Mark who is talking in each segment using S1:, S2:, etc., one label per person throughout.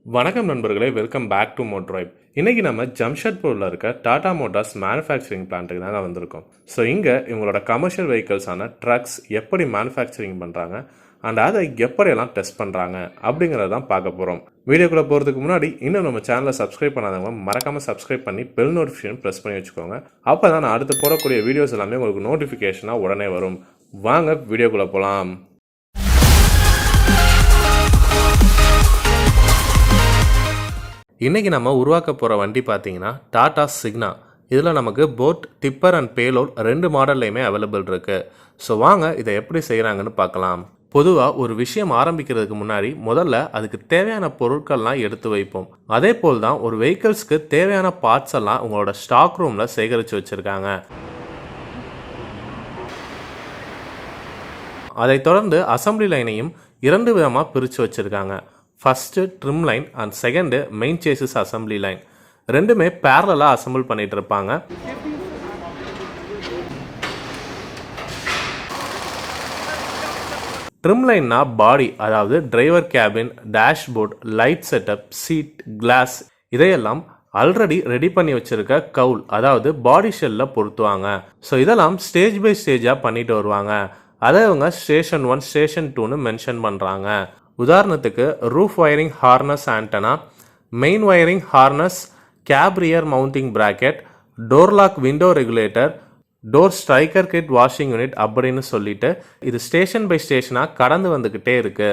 S1: வணக்கம் நண்பர்களே, welcome back to மோட்ரைப். இன்றைக்கி நம்ம ஜம்ஷெட்பூரில் இருக்க டாடா மோட்டார்ஸ் மேனுஃபேக்சரிங் பிளான்ட்டுக்கு தாங்க வந்திருக்கோம். ஸோ இங்கே இவங்களோட கமர்ஷியல் வெஹிக்கிள்ஸான ட்ரக்ஸ் எப்படி மேனுஃபேக்சரிங் பண்ணுறாங்க அண்ட் அதை எப்படியெல்லாம் டெஸ்ட் பண்ணுறாங்க அப்படிங்கிறத தான் பார்க்க போகிறோம். வீடியோக்குள்ளே போகிறதுக்கு முன்னாடி இன்னும் நம்ம சேனலை சப்ஸ்கிரைப் பண்ணாதவங்க மறக்காமல் சப்ஸ்கிரைப் பண்ணி பெல் நோட்டிஃபிகேஷன் ப்ரெஸ் பண்ணி வச்சுக்கோங்க. அப்போ தான் நான் அடுத்து போடக்கூடிய வீடியோஸ் எல்லாமே உங்களுக்கு நோட்டிஃபிகேஷனாக உடனே வரும். வாங்க வீடியோக்குள்ளே போகலாம். இன்றைக்கி நம்ம உருவாக்க போகிற வண்டி பார்த்தீங்கன்னா டாடா சிக்னா. இதில் நமக்கு போட், டிப்பர் அண்ட் பேலோட் ரெண்டு மாடல்லையுமே அவைலபிள் இருக்குது. ஸோ வாங்க இதை எப்படி செய்கிறாங்கன்னு பார்க்கலாம். பொதுவாக ஒரு விஷயம் ஆரம்பிக்கிறதுக்கு முன்னாடி முதல்ல அதுக்கு தேவையான பொருட்கள்லாம் எடுத்து வைப்போம். அதே போல் தான் ஒரு வெஹிக்கிள்ஸ்க்கு தேவையான பார்ட்ஸ் எல்லாம் உங்களோட ஸ்டாக் ரூமில் சேகரித்து வச்சுருக்காங்க. அதை தொடர்ந்து அசம்பிளி லைனையும் இரண்டு விதமாக பிரித்து வச்சுருக்காங்க. First trim line and second main chassis assembly line. ரெண்டுமே பேரலாக அசம்பிள் பண்ணிகிட்டு இருப்பாங்க. ட்ரிம் லைன்னா பாடி, அதாவது driver cabin, dashboard, light setup, seat, glass இதையெல்லாம் ஆல்ரெடி ரெடி பண்ணி வச்சுருக்க கவுல், அதாவது பாடி ஷெல்லில் பொருத்துவாங்க. ஸோ இதெல்லாம் ஸ்டேஜ் பை ஸ்டேஜாக பண்ணிட்டு வருவாங்க. அதை இவங்க ஸ்டேஷன் 1, ஸ்டேஷன் 2ன்னு மென்ஷன் பண்ணுறாங்க. உதாரணத்துக்கு roof wiring harness antenna, main wiring harness, cab rear mounting bracket, door lock window regulator, door striker kit washing unit அப்படின்னு சொல்லிட்டு இது ஸ்டேஷன் பை ஸ்டேஷனாக கடந்து வந்துக்கிட்டே இருக்கு.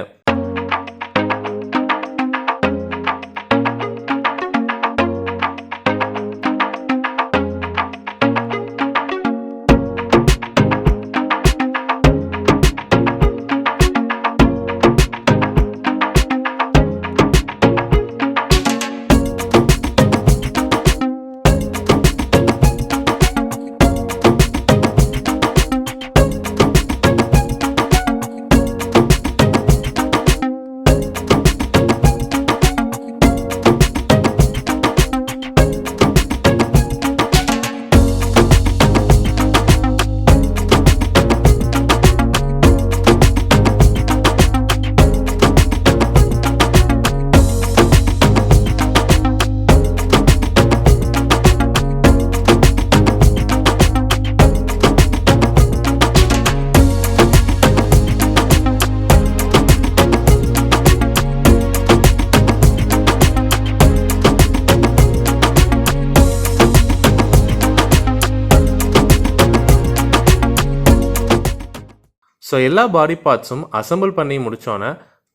S1: ஸோ எல்லா பாடி பார்ட்ஸும் அசம்பிள் பண்ணி முடித்தோன்னே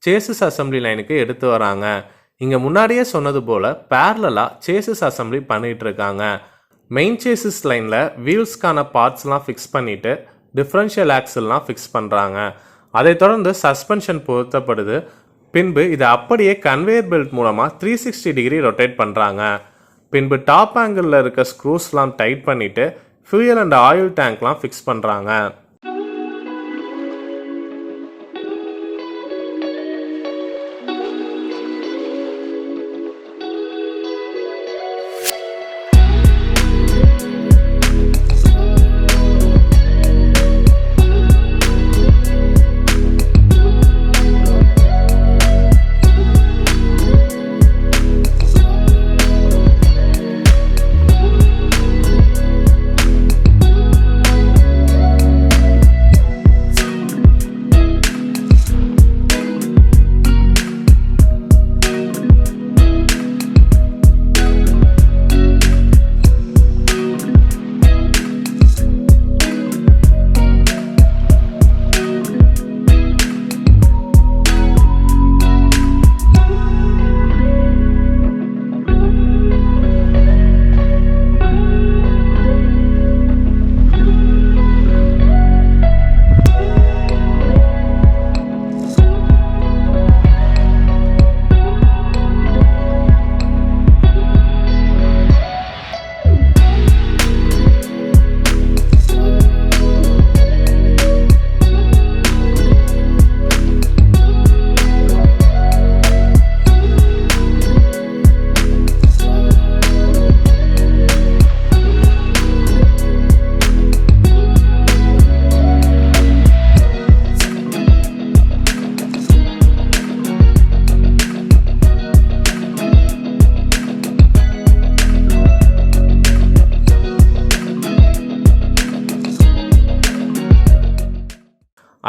S1: சேசிஸ் அசம்பிளி லைனுக்கு எடுத்து வராங்க. இங்கே முன்னாடியே சொன்னது போல் பேரலாக சேசிஸ் அசம்பிளி பண்ணிகிட்டு இருக்காங்க. மெயின் சேசிஸ் லைனில் வீல்ஸ்க்கான பார்ட்ஸ்லாம் ஃபிக்ஸ் பண்ணிவிட்டு டிஃப்ரென்ஷியல் ஆக்சில்லாம் ஃபிக்ஸ் பண்ணுறாங்க. அதை தொடர்ந்து சஸ்பென்ஷன் பொருத்தப்படுது. பின்பு இதை அப்படியே கன்வேயர் பெல்ட் மூலமாக 360 டிகிரி ரொட்டேட் பண்ணுறாங்க. பின்பு டாப் ஆங்கிளில் இருக்க ஸ்க்ரூஸ்லாம் டைட் பண்ணிவிட்டு ஃபியூயல் அண்ட் ஆயில் டேங்க்லாம் ஃபிக்ஸ் பண்ணுறாங்க.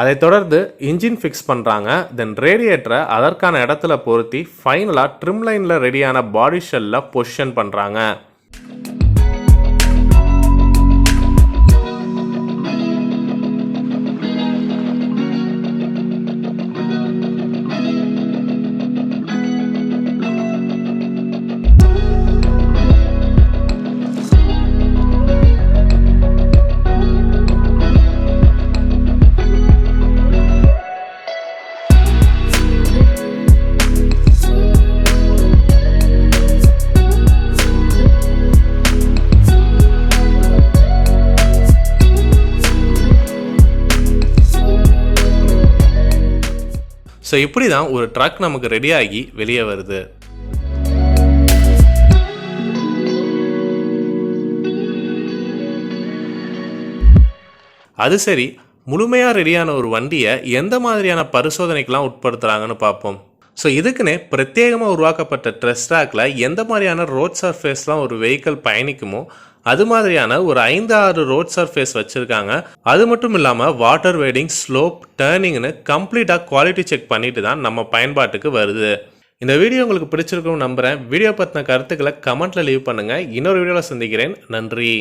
S1: அதைத் தொடர்ந்து இன்ஜின் ஃபிக்ஸ் பண்ணுறாங்க. தென் ரேடியேட்டரை அதற்கான இடத்துல பொருத்தி ஃபைனலாக ட்ரிம் லைனில் ரெடியான பாடி ஷெல்லில் பொசிஷன் பண்ணுறாங்க. ஸோ இப்படி தான் ஒரு ட்ரக் நமக்கு ரெடியாகி வெளியே வருது. அது சரி, முழுமையாக ரெடியான ஒரு வண்டியை எந்த மாதிரியான பரிசோதனைக்கெலாம் உட்படுத்துகிறாங்கன்னு பார்ப்போம். ஸோ இதுக்குன்னே பிரத்யேகமாக உருவாக்கப்பட்ட டெஸ்ட் ட்ராக்ல எந்த மாதிரியான ரோட் சர்ஃபேஸ்லாம் ஒரு வெஹிக்கிள் பயணிக்குமோ அது மாதிரியான ஒரு 5-6 ரோட் சர்ஃபேஸ் வச்சுருக்காங்க. அது மட்டும் இல்லாமல் வாட்டர் வேடிங், ஸ்லோப், டேர்னிங்னு கம்ப்ளீட்டாக குவாலிட்டி செக் பண்ணிட்டு தான் நம்ம பயன்பாட்டுக்கு வருது. இந்த வீடியோ உங்களுக்கு பிடிச்சிருக்கும்னு நம்புகிறேன். வீடியோ பற்றின கருத்துக்களை கமெண்ட்டில் லீவ் பண்ணுங்கள். இன்னொரு வீடியோவில் சந்திக்கிறேன். நன்றி.